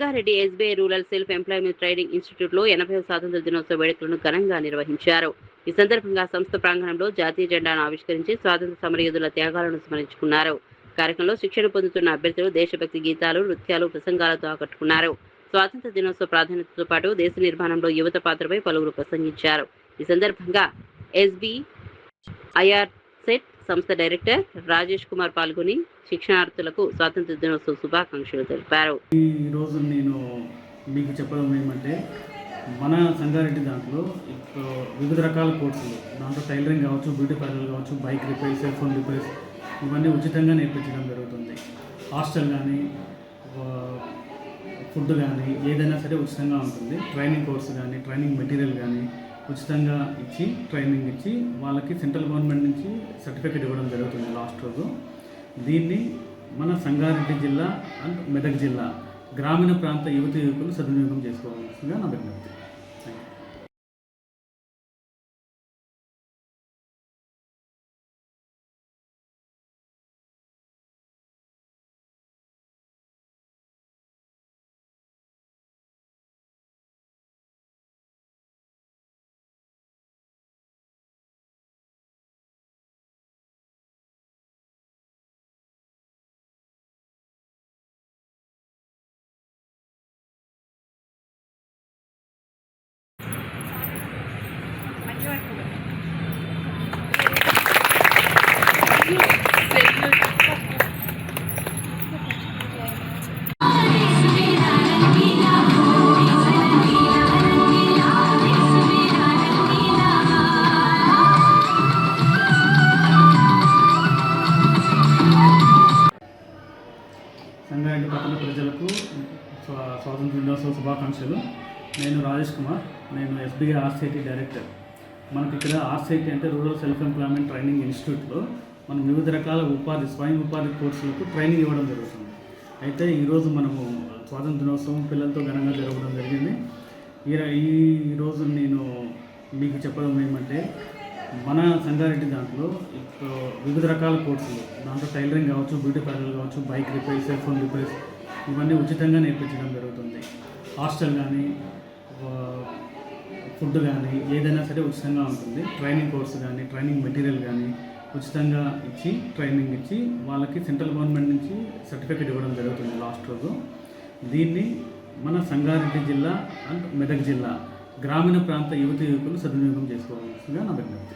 Sangareddy SBI rural self employment training ఇన్స్టిట్యూట్లో 80వ స్వాతంత్ర దినోత్సవ వేడుకలను ఘనంగా నిర్వహించారు. ఈ సందర్భంగా సంస్థ ప్రాంగణంలో జాతీయ జెండాను ఆవిష్కరించి స్వాతంత్ర సమరయోధుల త్యాగాలను స్మరించుకున్నారు. కార్యక్రమంలో శిక్షణ పొందుతున్న అభ్యర్థులు దేశభక్తి గీతాలు, నృత్యాలు, ప్రసంగాలతో ఆకట్టుకున్నారు. స్వాతంత్ర దినోత్సవ ప్రాధాన్యతతో పాటు దేశ నిర్మాణంలో యువత పాత్రపై పలువురు ప్రసంగించారు. ఈ సందర్భంగా ఎస్బీఐఆర్ సెట్ సంస్థ డైరెక్టర్ రాజేష్ కుమార్ పాల్గొని శిక్షణార్థులకు స్వాతంత్ర దినోత్సవ శుభాకాంక్షలు తెలిపారు. ఈ రోజు నేను మీకు చెప్పడం ఏమంటే, మన సంగారెడ్డి దాంట్లో వివిధ రకాల కోర్సులు, దాంట్లో టైలరింగ్ కావచ్చు, బ్యూటీ పార్లర్ కావచ్చు, bike repair, cell phone repairs ఇవన్నీ ఉచితంగా నేర్పించడం జరుగుతుంది. హాస్టల్ కానీ, ఫుడ్ కానీ ఏదైనా సరే ఉచితంగా ఉంటుంది. ట్రైనింగ్ కోర్సు కానీ, ట్రైనింగ్ మెటీరియల్ కానీ ఉచితంగా ఇచ్చి ట్రైనింగ్ ఇచ్చి వాళ్ళకి సెంట్రల్ గవర్నమెంట్ నుంచి సర్టిఫికేట్ ఇవ్వడం జరుగుతుంది లాస్ట్ రోజు. దీన్ని మన సంగారెడ్డి జిల్లా అండ్ మెదక్ జిల్లా గ్రామీణ ప్రాంత యువకులు సద్వినియోగం చేసుకోవాల్సిందిగా నా విజ్ఞప్తి. సంగారెడ్డి పట్టణ ప్రజలకు స్వాతంత్ర దినోత్సవ శుభాకాంక్షలు. నేను రాజేష్ కుమార్, నేను ఎస్బీఐ ఆర్సీఐటీ డైరెక్టర్. మనకి ఇక్కడ ఆర్సీఐటీ అంటే రూరల్ సెల్ఫ్ ఎంప్లాయ్మెంట్ ట్రైనింగ్ ఇన్స్టిట్యూట్లో మనం వివిధ రకాల స్వయం ఉపాధి కోర్సులకు ట్రైనింగ్ ఇవ్వడం జరుగుతుంది. అయితే ఈరోజు మనము స్వాతంత్ర దినోత్సవం పిల్లలతో ఘనంగా జరగడం జరిగింది. ఈరోజు నేను మీకు చెప్పడం ఏమంటే, మన సంగారెడ్డి దాంట్లో వివిధ రకాల కోర్సులు, దాంట్లో టైలరింగ్ కావచ్చు, బ్యూటీ పార్లర్ కావచ్చు, bike repair, cell phone repairs ఇవన్నీ ఉచితంగా నేర్పించడం జరుగుతుంది. హాస్టల్ కానీ, ఫుడ్ కానీ ఏదైనా సరే ఉచితంగా ఉంటుంది. ట్రైనింగ్ కోర్సు కానీ, ట్రైనింగ్ మెటీరియల్ కానీ ఉచితంగా ఇచ్చి ట్రైనింగ్ ఇచ్చి వాళ్ళకి సెంట్రల్ గవర్నమెంట్ నుంచి సర్టిఫికేట్ ఇవ్వడం జరుగుతుంది లాస్ట్ రోజు. దీన్ని మన సంగారెడ్డి జిల్లా అండ్ మెదక్ జిల్లా గ్రామీణ ప్రాంత యువకులు సద్వినియోగం చేసుకోవాల్సిందిగా నా విజ్ఞప్తి.